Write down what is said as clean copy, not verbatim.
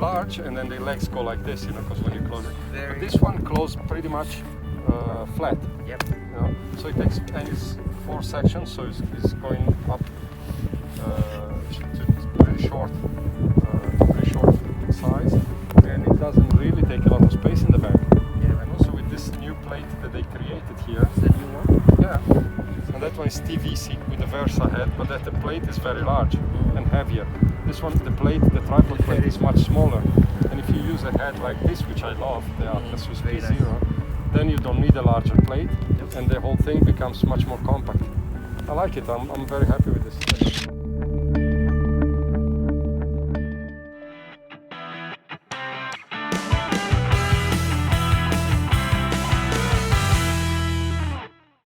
large, and then the legs go like this, you know, because when you close it. Very But this one closed pretty much flat. Yep. You know? So it takes, and it's 4 sections, so it's going up to pretty short size, and it doesn't really take a lot of space in the back. Yeah. And also with this new plate that they created here. Is that new one? Yeah. And that one is TVC with the Versa head, but that the plate is very large and heavier. This one, the tripod plate is much smaller. And if you use a head like this, which I love, the Atlas Very P0, nice. then you don't need a larger plate, and the whole thing becomes much more compact. I like it. I'm very happy with this.